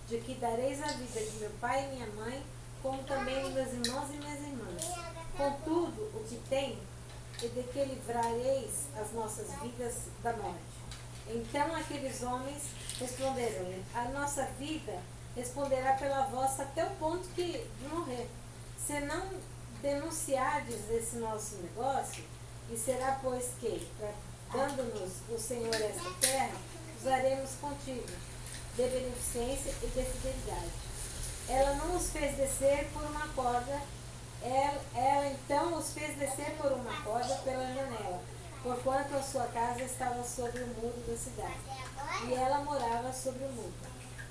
de que dareis a vida de meu pai e minha mãe, como também de meus irmãos e minhas irmãs. Contudo, o que tem é de que livrareis as nossas vidas da morte. Então aqueles homens responderam-lhe, a nossa vida responderá pela vossa até o ponto de morrer. Se não denunciardes esse nosso negócio, e será pois que, dando-nos o Senhor esta terra, usaremos contigo de beneficência e de fidelidade. Ela não os fez descer por uma corda, ela então os fez descer por uma corda pela janela, porquanto a sua casa estava sobre o muro da cidade, e ela morava sobre o muro.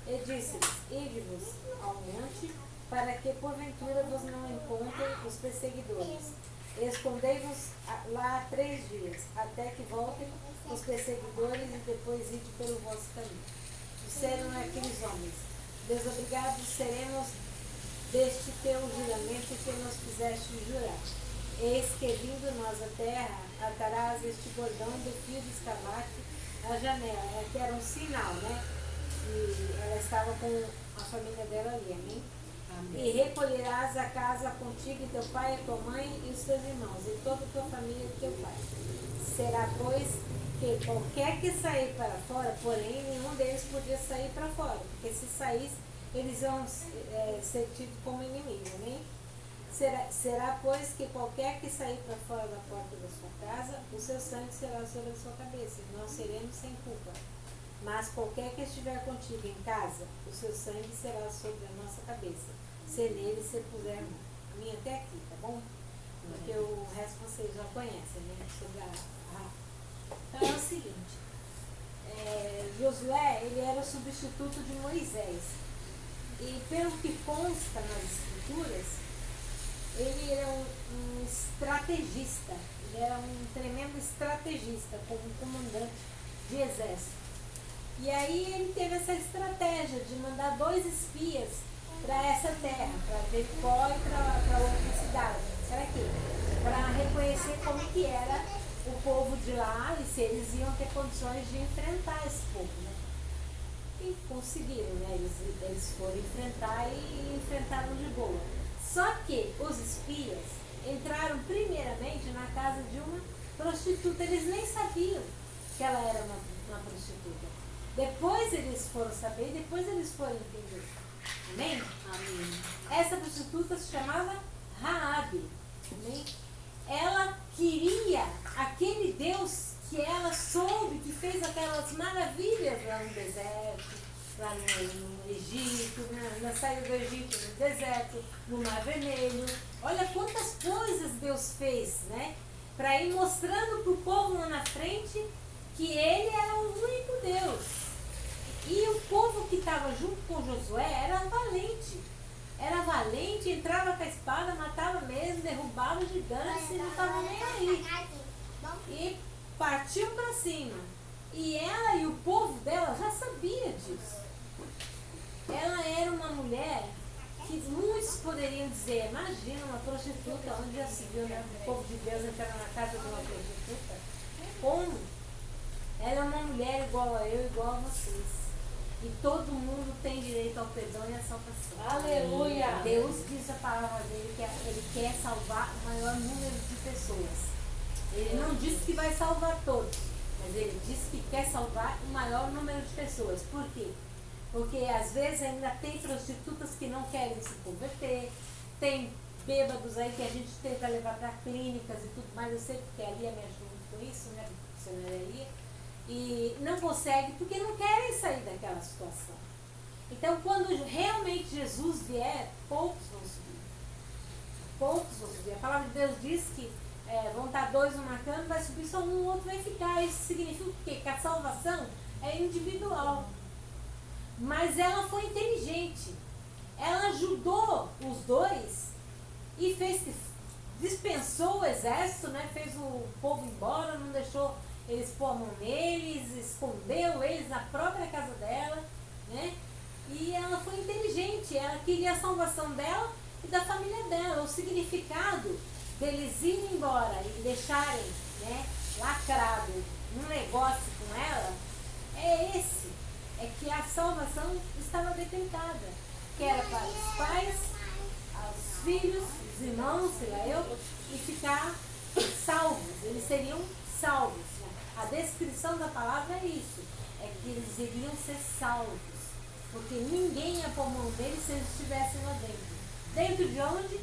E disse-lhes, ide-vos ao monte, para que porventura vos não encontrem os perseguidores. Escondei-vos lá 3 dias, até que voltem os perseguidores, e depois ide pelo vosso caminho. Disseram aqueles homens, desobrigados seremos deste teu juramento que nos fizeste jurar. Eis que, vindo nós à terra, atarás este bordão de fio de escarlate à janela, que era um sinal, né? E ela estava com a família dela ali, amém? Amém. E recolherás a casa contigo, e teu pai, a tua mãe e os teus irmãos, e toda a tua família e teu pai. Será, pois, que qualquer que sair para fora, porém, nenhum deles podia sair para fora, porque se saísse, eles iam ser tidos como inimigos, né? Será, pois, que qualquer que sair para fora da porta da sua casa, o seu sangue será sobre a sua cabeça, e nós seremos sem culpa. Mas qualquer que estiver contigo em casa, o seu sangue será sobre a nossa cabeça, se nele se puser a mão. A minha até aqui, tá bom? Porque o resto vocês já conhecem, né? Sobre Então é o seguinte, Josué, ele era o substituto de Moisés. E pelo que consta nas escrituras, ele era um estrategista, ele era um tremendo estrategista, como comandante de exército. E aí ele teve essa estratégia de mandar 2 espias para essa terra, para Jericó e para outra cidade. Para quê? Para reconhecer como que era o povo de lá e se eles iam ter condições de enfrentar esse povo, né? E conseguiram, né? Eles foram enfrentar e enfrentaram de boa. Só que os espias entraram primeiramente na casa de uma prostituta. Eles nem sabiam que ela era uma prostituta. Depois eles foram saber, depois eles foram entender. Amém? Amém. Essa prostituta se chamava Raabe. Amém? Ela queria aquele Deus que ela soube, que fez aquelas maravilhas lá no deserto, lá no Egito, na saída do Egito, no deserto, no Mar Vermelho. Olha quantas coisas Deus fez, né? Para ir mostrando para o povo lá na frente que ele era o único Deus. E o povo que estava junto com Josué era valente, entrava com a espada, matava mesmo, derrubava os gigantes e não estava nem aí. E partiu para cima. E ela e o povo dela já sabia disso. Ela era uma mulher que muitos poderiam dizer, imagina uma prostituta, onde já se viu, né? O povo de Deus entrar na casa de uma prostituta. Como? Ela é uma mulher igual a eu, igual a vocês. E todo mundo tem direito ao perdão e à salvação. Aleluia! Deus diz a palavra dele que ele quer salvar o maior número de pessoas. Ele não disse que vai salvar todos, mas ele disse que quer salvar o maior número de pessoas. Por quê? Porque às vezes ainda tem prostitutas que não querem se converter, tem bêbados aí que a gente tenta levar para clínicas e tudo mais. Eu sei porque a Lia me ajuda muito com isso, né? Porque a Lia. E não consegue porque não querem sair daquela situação. Então, quando realmente Jesus vier, poucos vão subir. Poucos vão subir. A palavra de Deus diz que vão estar 2 numa cama, vai subir só um, o outro vai ficar. Isso significa o quê? Que a salvação é individual. Mas ela foi inteligente. Ela ajudou os 2 e dispensou o exército, né? Fez o povo embora, não deixou eles pôr a mão neles, escondeu eles na própria casa dela, né? E ela foi inteligente, ela queria a salvação dela e da família dela. O significado deles irem embora e deixarem, né, lacrado um negócio com ela é esse. é que a salvação estava decretada, que era para os pais, aos filhos, os irmãos, sei lá eu, e ficar salvos. Eles seriam salvos. Né? A descrição da palavra é isso, é que eles iriam ser salvos, porque ninguém ia pôr mão deles se eles estivessem lá dentro. Dentro de onde?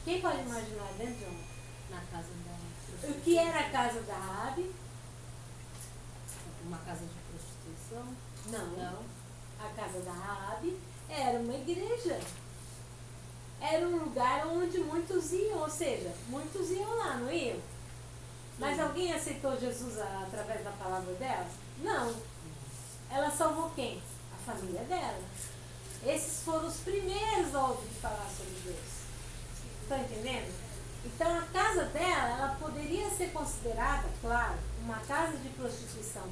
Quem pode imaginar dentro de onde? Na casa da O que era a casa da Raabe? Uma casa de prostituição? Não. A casa da Raabe era uma igreja. Era um lugar onde muitos iam, ou seja, muitos iam lá, não iam? Mas alguém aceitou Jesus através da palavra dela? Não. Ela salvou quem? A família dela. Esses foram os primeiros a ouvir falar sobre Deus. Estão entendendo? Então a casa dela, ela poderia ser considerada, claro, uma casa de prostituição.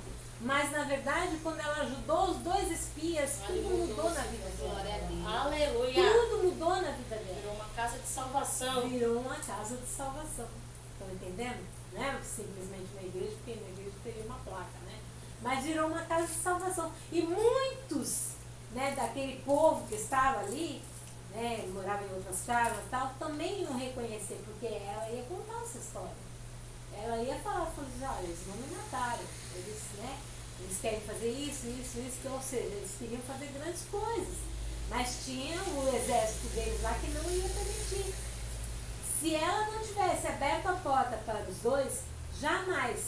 Mas na verdade, quando ela ajudou os 2 espias, tudo mudou na vida dela. Aleluia! Tudo mudou na vida dela. Virou uma casa de salvação. Virou uma casa de salvação. Estão entendendo? Não é simplesmente uma igreja, porque na igreja teria uma placa, né? Mas virou uma casa de salvação. E muitos, né, daquele povo que estava ali, né, morava em outras casas e tal, também iam reconhecer, porque ela ia contar essa história. Ela ia falar, olha, eles não me mataram, eles querem fazer isso, ou seja, eles queriam fazer grandes coisas, mas tinha o exército deles lá que não ia permitir. Se ela não tivesse aberto a porta para os 2, jamais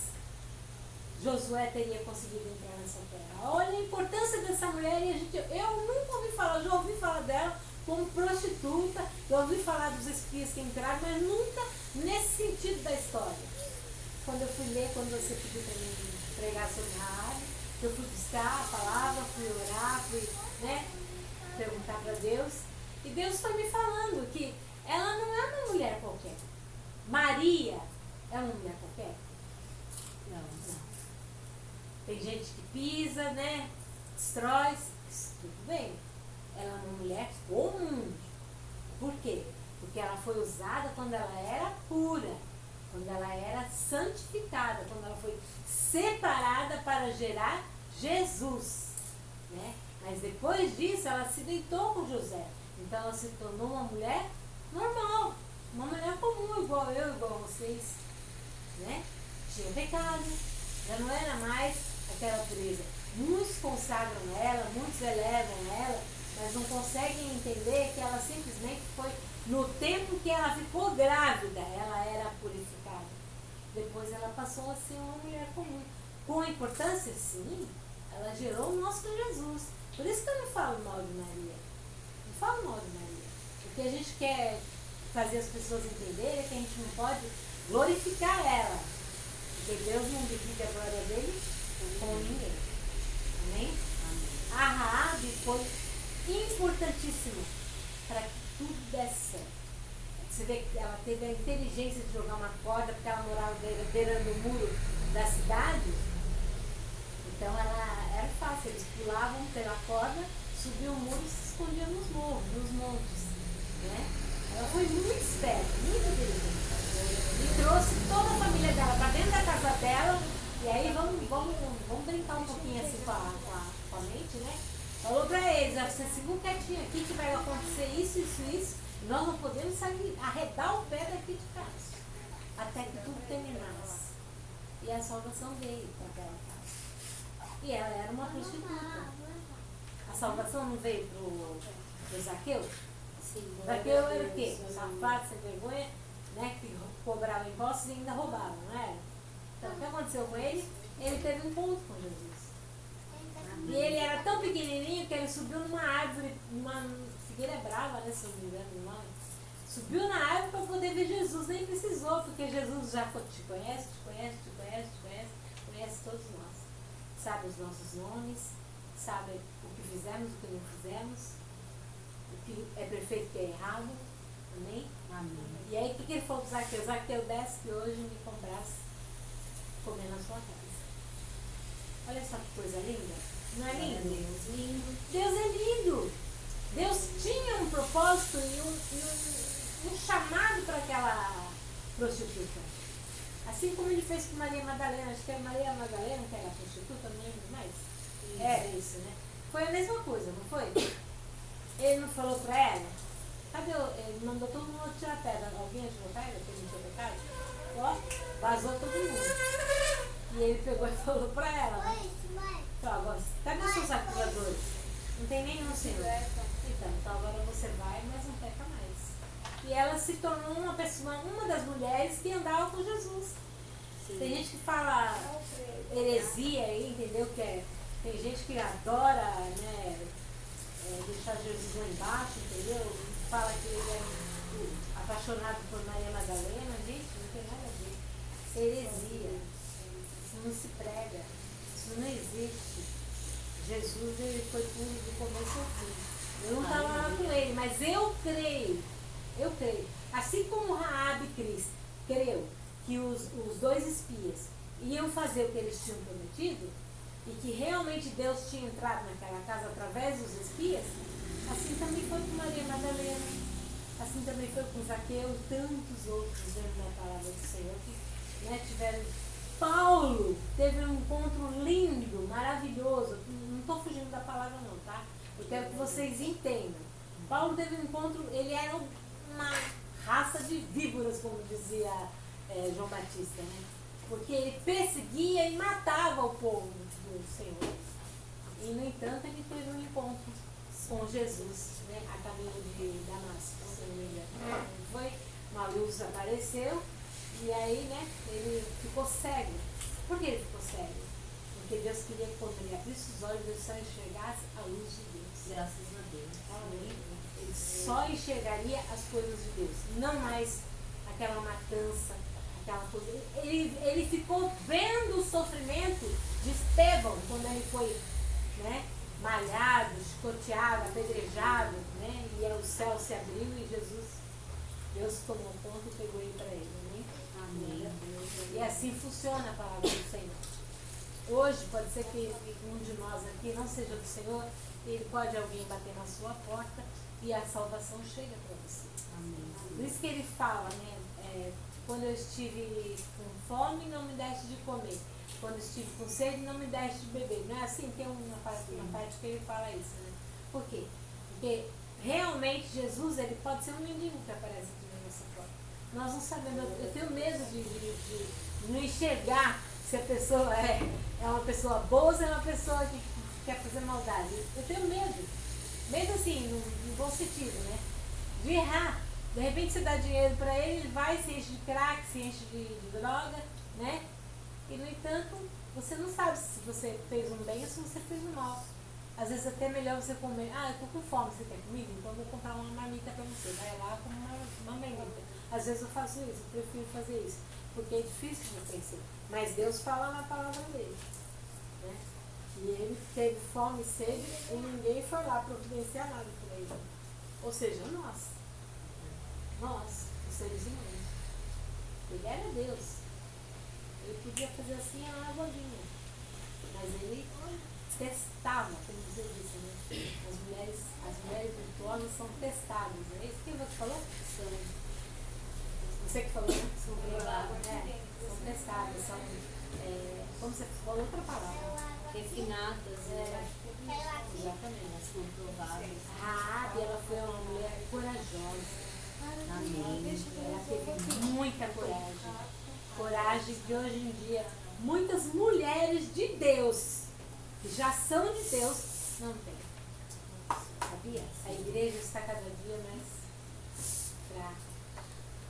Josué teria conseguido entrar nessa terra. Olha a importância dessa mulher, e eu nunca ouvi falar, já ouvi falar dela como prostituta, eu ouvi falar dos espias que entraram, mas nunca nesse sentido da história. Quando eu fui ler, quando você pediu para mim pregar sobre Raabe, eu fui buscar a palavra, fui orar, fui, né, perguntar para Deus, e Deus foi me falando que ela não é uma mulher qualquer. Maria é uma mulher qualquer? Não. Tem gente que pisa, né, destrói, tudo bem. Ela é uma mulher comum. Por quê? Porque ela foi usada quando ela era pura, quando ela era santificada, quando ela foi separada para gerar Jesus, né? Mas depois disso ela se deitou com José, então ela se tornou uma mulher normal, uma mulher comum, igual eu, igual vocês, né? Tinha pecado, já não era mais aquela pureza. Muitos consagram ela, muitos elevam ela, mas não conseguem entender que ela simplesmente foi, no tempo que ela ficou grávida, ela era purificada. Depois ela passou a ser uma mulher comum. Com importância, sim, ela gerou o nosso Jesus. Por isso que eu não falo mal de Maria. Não falo mal de Maria. O que a gente quer fazer as pessoas entenderem é que a gente não pode glorificar ela. Porque Deus não divide a glória dele com ninguém. Amém? A Raabe foi importantíssima para que tudo desse certo. Você vê que ela teve a inteligência de jogar uma corda, porque ela morava beirando o muro da cidade. Então ela era fácil, eles pulavam pela corda, subiam o muro e se escondiam nos morros, nos montes. Né? Ela foi muito esperta, muito inteligente. E trouxe toda a família dela para dentro da casa dela. E aí vamos brincar um pouquinho assim com a mente, né? Falou para eles, vocês ficam quietinhos aqui que vai acontecer isso. Nós não podemos sair, arredar o pé daqui de casa, até que tudo terminasse. E a salvação veio para aquela casa. E ela era uma prostituta. A salvação não veio para o Zaqueu? Sim, Zaqueu era o quê? Safado, sem vergonha, né? Que cobrava impostos e ainda roubava, não era? Então o que aconteceu com ele? Ele teve um encontro com Jesus. E ele era tão pequenininho que ele subiu numa árvore, numa figueira brava, né, se não me engano o nome. Subiu na árvore para poder ver Jesus, nem precisou, porque Jesus já te conhece todos nós. Sabe os nossos nomes, sabe o que fizemos, o que não fizemos, o que é perfeito e o que é errado. Amém? Amém. E aí o que ele falou para Zaqueu? Zaqueu, desce que hoje me comprasse comer na sua casa. Olha só que coisa linda. Não é lindo? Deus lindo. Deus é lindo. Deus tinha um propósito e um chamado para aquela prostituta. Assim como ele fez com Maria Madalena. Acho que é Maria Madalena que era prostituta, não lembro mais. Isso, né? Foi a mesma coisa, não foi? Ele não falou pra ela? Cadê ele mandou todo mundo tirar pedra. Alguém tirou pedra? Que ele não tinha pecado? Ó, vazou todo mundo. E ele pegou e falou pra ela, né? Falou, agora, cadê os seus acusadores? Não tem nenhum, Senhor. Então agora você vai, mas não peca mais. E ela se tornou uma das mulheres que andava com Jesus. Sim. Tem gente que fala heresia aí, entendeu? Tem gente que adora, né, deixar Jesus lá embaixo, entendeu? Fala que ele é apaixonado por Maria Madalena. Gente, não tem nada a ver. Isso é heresia. Isso não se prega. Isso não existe. Jesus, ele foi puro do começo ao fim. Eu não estava lá com ele, mas eu creio. Eu creio. Assim como Raabe creu que os dois espias iam fazer o que eles tinham prometido, e que realmente Deus tinha entrado naquela casa através dos espias, assim também foi com Maria Madalena, assim também foi com Zaqueu e tantos outros dentro da palavra do Senhor que, né, tiveram. Paulo teve um encontro lindo, maravilhoso. Não estou fugindo da palavra não, tá? Eu quero que vocês entendam. Paulo teve um encontro, ele era uma raça de víboras, como dizia João Batista, né? Porque ele perseguia e matava o povo do Senhor. E, no entanto, ele teve um encontro com Jesus, né? A caminho de Damasco, se não me engano. Foi, uma luz apareceu e aí, né, ele ficou cego. Por que ele ficou cego? Porque Deus queria que quando ele abrisse os olhos, ele só enxergasse a luz de Deus. Graças a Deus. Amém. Ele só enxergaria as coisas de Deus, não mais aquela matança, aquela coisa. Ele ficou vendo o sofrimento de Estevão quando ele foi, né, malhado, chicoteado, apedrejado, né, e o céu se abriu e Deus tomou conta e pegou ele para ele. Né? Amém. E assim funciona a palavra do Senhor. Hoje pode ser que um de nós aqui não seja do Senhor, ele pode alguém bater na sua porta e a salvação chega para você. Amém. Por isso que ele fala, né? Quando eu estive com fome, não me deste de comer. Quando estive com sede, não me deste de beber. Não é assim? Tem uma parte que ele fala isso, né? Por quê? Porque realmente Jesus, ele pode ser um mendigo que aparece aqui na nossa porta. Nós não sabemos, eu tenho medo de não enxergar se a pessoa é uma pessoa boa ou se é uma pessoa que quer fazer maldade. Eu tenho medo. Medo assim, no bom sentido, né? De errar. De repente você dá dinheiro para ele vai, se enche de crack, se enche de droga, né? E no entanto, você não sabe se você fez um bem ou se você fez um mal. Às vezes até é melhor você comer. Ah, eu tô com fome, você quer comida? Então eu vou comprar uma marmita para você. Vai lá com uma marmita. Às vezes eu faço isso, eu prefiro fazer isso. Porque é difícil de vencer. Mas Deus fala na palavra dele. Né? E ele teve fome e sede e ninguém foi lá providenciar nada para ele. Ou seja, nós, os seres humanos. Ele era Deus. Ele podia fazer assim a argolinha. Mas ele testava, como você disse, né? As mulheres virtuosas são testadas. É isso que você falou? Você que falou, né? São provadas, né? São testadas, são, como você falou, outra palavra. Refinadas, exatamente. Elas são provadas. Raabe, ela foi uma mulher corajosa. Amém. Ela teve muita coragem. Coragem que hoje em dia muitas mulheres de Deus, que já são de Deus, não têm. Sabia? A igreja está cada dia mais fraca.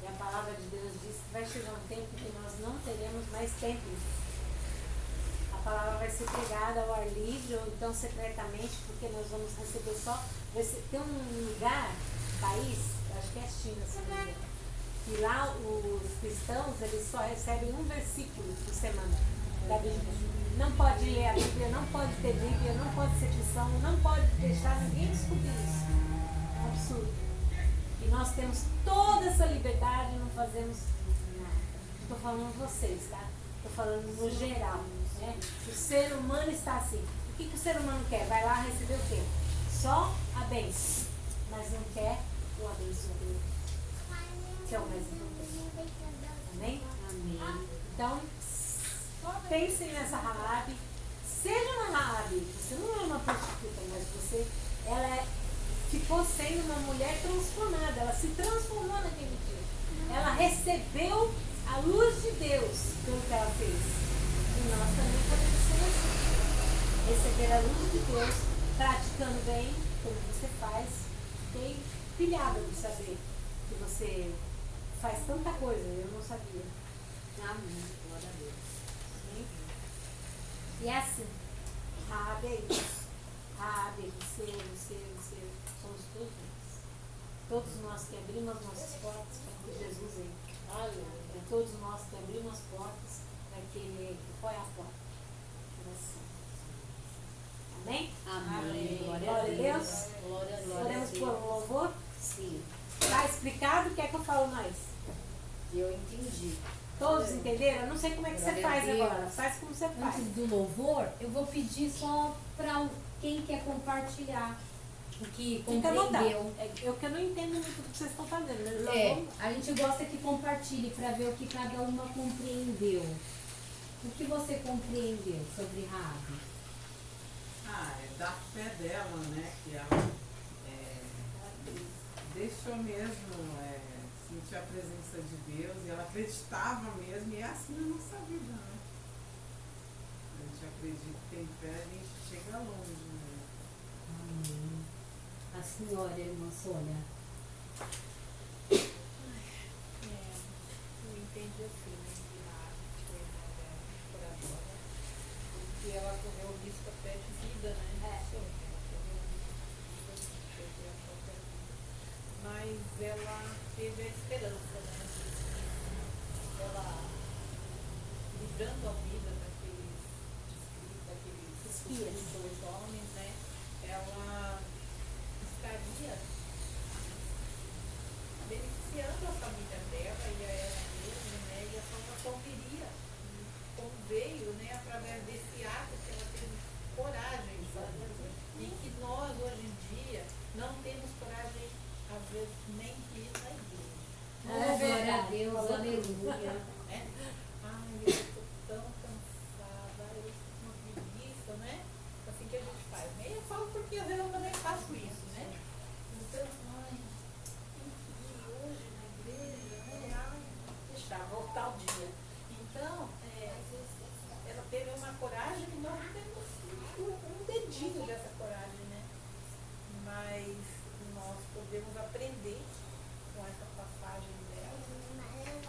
E a palavra de Deus diz que vai chegar um tempo que nós não teremos mais templos. A palavra vai ser pregada ao ar livre ou então secretamente, porque nós vamos receber só. Tem um lugar, país, acho que é a China, se não me engano, que lá os cristãos eles só recebem um versículo por semana da Bíblia. Não pode ler a Bíblia, não pode ter Bíblia, não pode ser cristão, não pode deixar ninguém discutir isso. É um absurdo. E nós temos toda essa liberdade e não fazemos nada. Estou falando vocês, tá? Estou falando no geral. Né? O ser humano está assim. O que o ser humano quer? Vai lá receber o quê? Só a bênção. Mas não quer o abençoador. Que é o mais importante. Amém? Amém. Então, pensem nessa Raabe, seja uma Raabe, você não é uma prostituta, mas ela ficou sendo uma mulher transformada, ela se transformou naquele dia. Ela recebeu a luz de Deus pelo que ela fez. E nós também podemos ser assim. Receber a luz de Deus, praticando bem, como você faz. Fiquei pilhada de saber que você faz tanta coisa, eu não sabia. Amém. Glória a Deus. E é assim, Raabe é isso. Raabe, você, somos todos nós. Todos nós que abrimos as nossas portas para que Jesus entre. É todos nós que abrimos as portas para que Ele entre. Qual é a porta? Coração. Amém? Amém. Glória a Deus. Glória a Deus. Podemos pôr um louvor? Sim. Está explicado? Quer que eu falo mais? Eu entendi. Todos entenderam? Eu não sei como é que você Glória a faz Deus. agora. Faz como você faz. Antes do louvor, eu vou pedir só para quem quer compartilhar o que Fica à vontade. compreendeu. Eu que eu não entendo muito do que vocês estão fazendo. Mas nós É, vamos- a gente gosta que compartilhe para ver o que cada uma compreendeu. O que você compreendeu sobre Raabe? É da fé dela, né? Que ela deixou mesmo sentir a presença de Deus e ela acreditava mesmo, e é assim na nossa vida, né? A gente acredita, tem fé, a gente chega longe, né? Amém. A senhora, irmã Sônia. Eu entendi assim, né, que Raabe foi uma mulher corajosa, porque ela correu o risco até de vida, né? Ela correu o risco de vida, de perder a própria vida. Mas ela teve a esperança, né? Ela livrando a vida daqueles dois homens, né? Ela estaria beneficiando a família dela e a ela mesma, né? E a salvação viria, como veio, né? Através desse ato que ela teve coragem de fazer. E que nós, hoje em dia, não temos coragem, às vezes, nem de ir na igreja. Glória a Deus, Falou aleluia. Né? Ai, eu estou tão cansada, eu estou com uma preguiça, né? Assim que a gente faz. Né? Eu falo porque às vezes eu também faço isso, né? Então, ai, tem que ir hoje na igreja, né? Ai, deixar, voltar o dia. Então, ela teve uma coragem e nós temos um dedinho dessa coragem, né? Mas nós podemos aprender com essa passagem dela.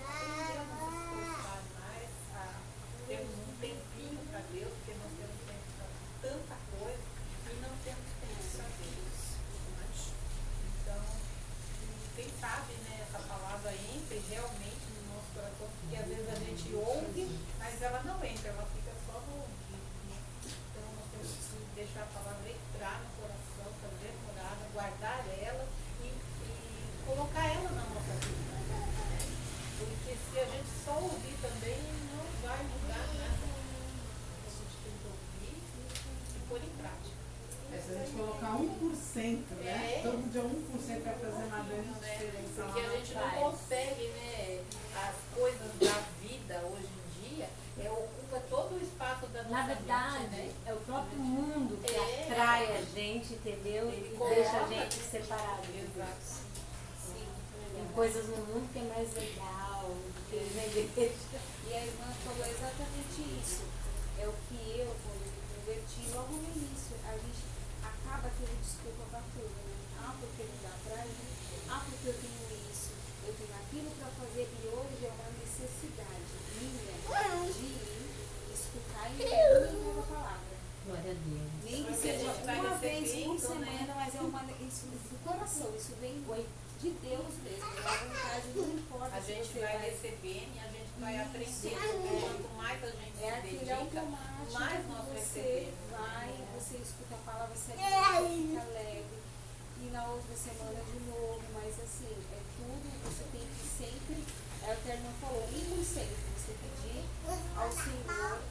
Aprendemos a se esforçar mais, temos um tempinho para Deus, porque nós temos tempo para tanta coisa e não temos tempo para Deus. Então, quem sabe, né, essa palavra entre realmente no nosso coração, porque às vezes a gente ouve, mas ela não entra, ela fica só no ouvido. Né? Então, nós temos que deixar a palavra entrar no coração, fazer morada, guardar ela e colocar ela na nossa vida. Porque se a gente só ouvir também, não vai mudar nada. A gente tem que ouvir e pôr em prática. Se a gente colocar 1%, né? É. Todo dia 1% vai fazer uma grande Né? diferença Porque lá a na gente não frente. consegue, né? As coisas da vida hoje em dia ocupa todo o espaço da nossa Na verdade, mente, né? é o próprio mundo que É. atrai a gente, entendeu? Ele E coloca- deixa a gente separado. de Deus. Exato. Sim. Tem coisas no mundo que é mais legal do que na igreja. E a irmã falou exatamente isso. É o que eu, quando me converti, logo no início, a gente acaba tendo desculpa para tudo, né? Ah, porque não dá pra ir. Ah, porque eu tenho isso, eu tenho aquilo para fazer. E hoje é uma necessidade minha de ir, escutar e ler a palavra. Glória a Deus. Nem que Porque a seja gente vai uma vez por recebendo, né? semana, mas é isso do coração, isso vem de Deus mesmo. A vontade não importa A se gente você vai recebendo e a gente vai Isso. aprendendo. Quanto mais a gente é se aquele dedica, automático mais que nós você recebemos. vai, você escuta a palavra, você fica leve. E na outra semana de novo, mas assim, é tudo, você tem que sempre, é o que a irmã falou, 1%, você pedir ao Senhor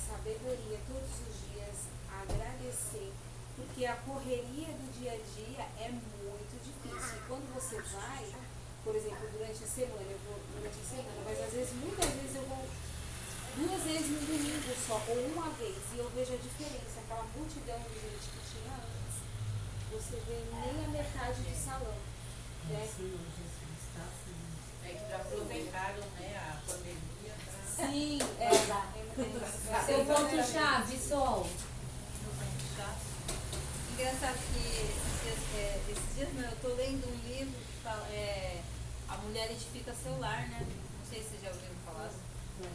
sabedoria todos os dias, agradecer, porque a correria do dia a dia é muito difícil. E quando você vai, por exemplo, durante a semana, eu vou durante a semana, mas às vezes, muitas vezes eu vou 2 vezes no domingo só, ou uma vez, e eu vejo a diferença, aquela multidão de gente que tinha antes, você vê nem a metade do salão. Né? Senhor Jesus, tá assim. É que já aproveitaram, né, a pandemia pra Sim, Seu ponto-chave, Sol. Engraçado que esses dias não, eu tô lendo um livro que fala, A Mulher Edifica Seu Lar, né? Não sei se vocês já ouviram falar.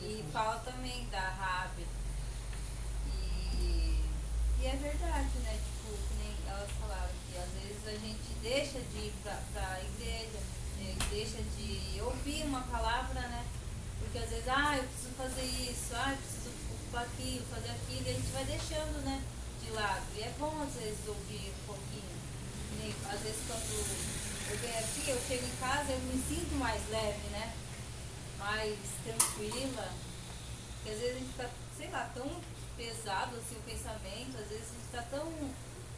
E fala também da Raabe. E é verdade, né? Tipo, que nem elas falaram, que às vezes a gente deixa de ir pra igreja, deixa de ouvir uma palavra, né? Porque às vezes, eu preciso fazer isso, eu preciso ocupar aquilo, fazer aquilo, e a gente vai deixando, né? De lado. E é bom às vezes ouvir um pouquinho. Nem, às vezes quando eu venho aqui, eu chego em casa, eu me sinto mais leve, né? Mais tranquila. Porque às vezes a gente fica, sei lá, tão pesado assim o pensamento, às vezes a gente está tão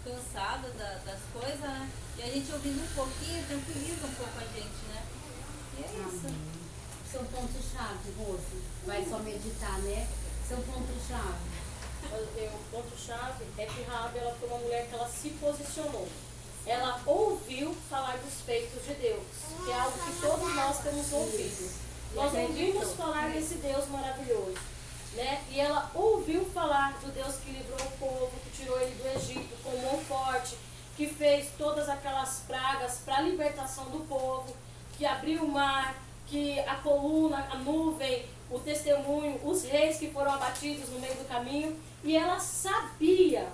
cansada das coisas, né? E a gente ouvindo um pouquinho, tranquiliza um pouco a gente, né? E é isso. Amém. Seu ponto-chave, Rose. Vai só meditar, né? Seu ponto-chave. O ponto-chave é que Raabe, ela foi uma mulher que ela se posicionou. Ela ouviu falar dos feitos de Deus, que é algo que todos nós temos ouvido. Nós ouvimos falar desse Deus maravilhoso, né? E ela ouviu falar do Deus que livrou o povo, que tirou ele do Egito com mão forte, que fez todas aquelas pragas para a libertação do povo, que abriu o mar, que a coluna, a nuvem, o testemunho, os reis que foram abatidos no meio do caminho. E ela sabia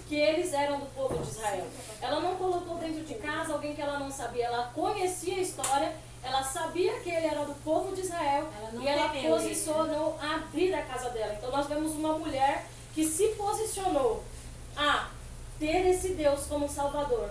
que eles eram do povo de Israel. Ela não colocou dentro de casa alguém que ela não sabia. Ela conhecia a história, ela sabia que ele era do povo de Israel e ela posicionou a abrir a casa dela. Então nós vemos uma mulher que se posicionou a ter esse Deus como Salvador.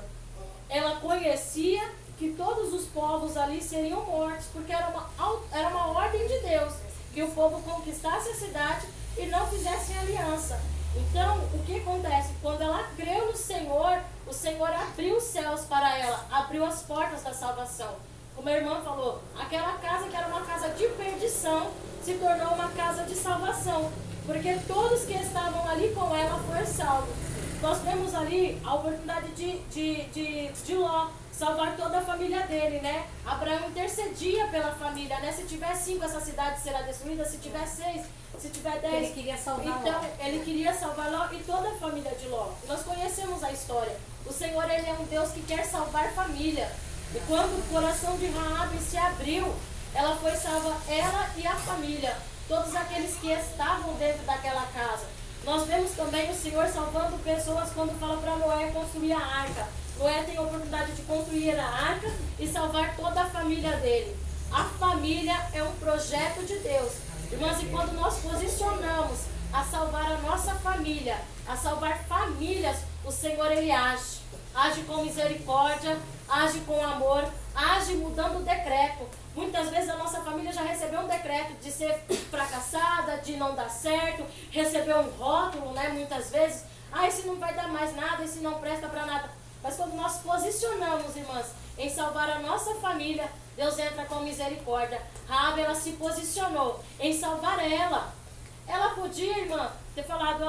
Ela conhecia que todos os povos ali seriam mortos, porque era uma ordem de Deus, que o povo conquistasse a cidade e não fizessem aliança. Então, o que acontece? Quando ela creu no Senhor, o Senhor abriu os céus para ela, abriu as portas da salvação. Como a irmã falou, aquela casa que era uma casa de perdição, se tornou uma casa de salvação, porque todos que estavam ali com ela foram salvos. Nós vemos ali a oportunidade de Ló salvar toda a família dele, né? Abraão intercedia pela família, né? Se tiver 5, essa cidade será destruída. Se tiver 6, se tiver 10. Ele queria salvar então, Ló. ele queria salvar Ló e toda a família de Ló. Nós conhecemos a história. O Senhor, ele é um Deus que quer salvar família. E quando o coração de Raabe se abriu, ela foi salva, ela e a família, todos aqueles que estavam dentro daquela casa. Nós vemos também o Senhor salvando pessoas quando fala para Noé construir a arca. Noé tem a oportunidade de construir a arca e salvar toda a família dele. A família é um projeto de Deus. Irmãs, e quando nós posicionamos a salvar a nossa família, a salvar famílias, o Senhor, ele age. Age com misericórdia, age com amor, age mudando o decreto. Muitas vezes a nossa família já recebeu um decreto de ser fracassada, de não dar certo, recebeu um rótulo, né, muitas vezes. Esse não vai dar mais nada, esse não presta para nada. Mas quando nós posicionamos, irmãs, em salvar a nossa família, Deus entra com misericórdia. Raabe, ela se posicionou em salvar ela. Ela podia, irmã, ter falado,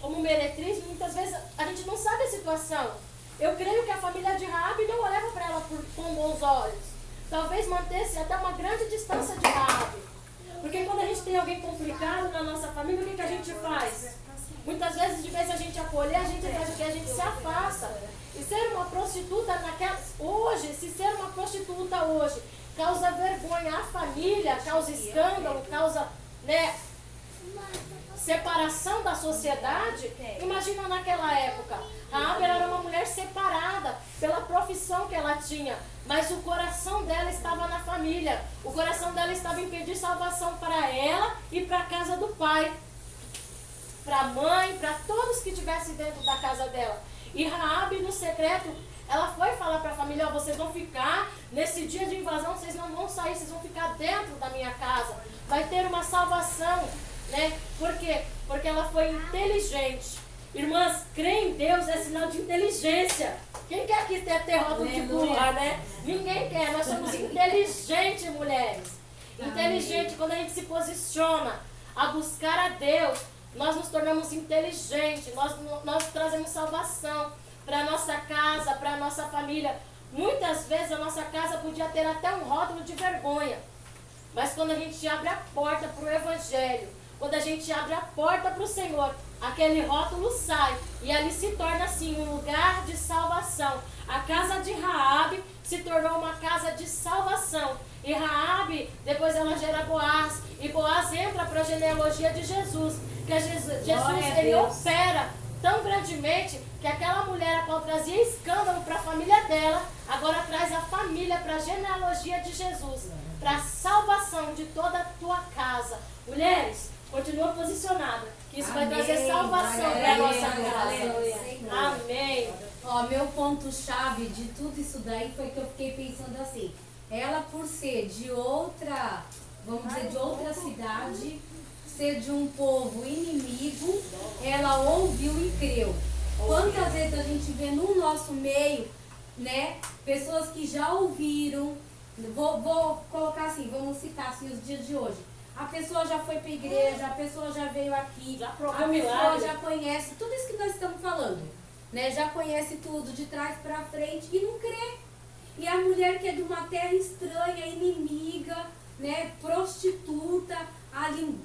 como meretriz, muitas vezes a gente não sabe a situação. Eu creio que a família de Raabe não olhava para ela com bons olhos. Talvez mantesse até uma grande distância de Raabe. Porque quando a gente tem alguém complicado na nossa família, o que a gente faz? Muitas vezes, de vez a gente acolher, a gente faz o que? A gente se afasta. E ser uma prostituta hoje, se ser uma prostituta hoje causa vergonha à família, causa escândalo, causa, né, separação da sociedade, imagina naquela época. Raabe era uma mulher separada pela profissão que ela tinha, mas o coração dela estava na família. O coração dela estava em pedir salvação para ela e para a casa do pai, para a mãe, para todos que estivessem dentro da casa dela. E Raabe, no secreto, ela foi falar para a família, vocês vão ficar, nesse dia de invasão, vocês não vão sair, vocês vão ficar dentro da minha casa. Vai ter uma salvação, né? Por quê? Porque ela foi inteligente. Irmãs, crer em Deus é sinal de inteligência. Quem quer aqui ter rótulo de burra, né? Ninguém quer, nós somos inteligentes, mulheres. Inteligente, quando a gente se posiciona, a buscar a Deus, nós nos tornamos inteligentes, nós trazemos salvação para a nossa casa, para a nossa família. Muitas vezes a nossa casa podia ter até um rótulo de vergonha, mas quando a gente abre a porta para o Evangelho, quando a gente abre a porta para o Senhor, aquele rótulo sai e ali se torna assim um lugar de salvação. A casa de Raabe se tornou uma casa de salvação. E Raabe, depois ela gera Boaz, e Boaz entra para a genealogia de Jesus, que Jesus ele opera tão grandemente que aquela mulher a qual trazia escândalo para a família dela, agora traz a família para a genealogia de Jesus, para a salvação de toda a tua casa. Mulheres, continua posicionada, que isso vai trazer salvação para a nossa casa. Amém. Ó, meu ponto-chave de tudo isso daí foi que eu fiquei pensando assim, ela por ser de outra, vamos dizer, de outra cidade, ser de um povo inimigo, ela ouviu e creu. Quantas vezes a gente vê no nosso meio, né, pessoas que já ouviram, vou colocar assim, vamos citar assim os dias de hoje. A pessoa já foi para a igreja, a pessoa já veio aqui, Já a provou pessoa milagre. já conhece tudo isso que nós estamos falando, né? Já conhece tudo de trás para frente e não crê. E a mulher que é de uma terra estranha, inimiga, né, prostituta, ali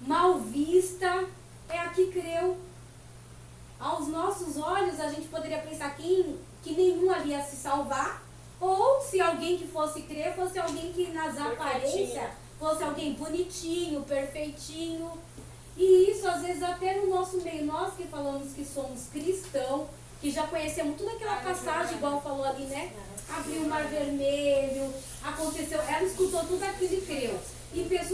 mal vista, é a que creu. Aos nossos olhos a gente poderia pensar que nenhum ali ia se salvar, ou se alguém que fosse crer, fosse alguém que nas aparências fosse alguém bonitinho, perfeitinho. E isso às vezes até no nosso meio, nós que falamos que somos cristãos, que já conhecemos toda aquela passagem, igual falou ali, né? Abriu o mar vermelho, aconteceu, ela escutou tudo aquilo e creu. E pessoas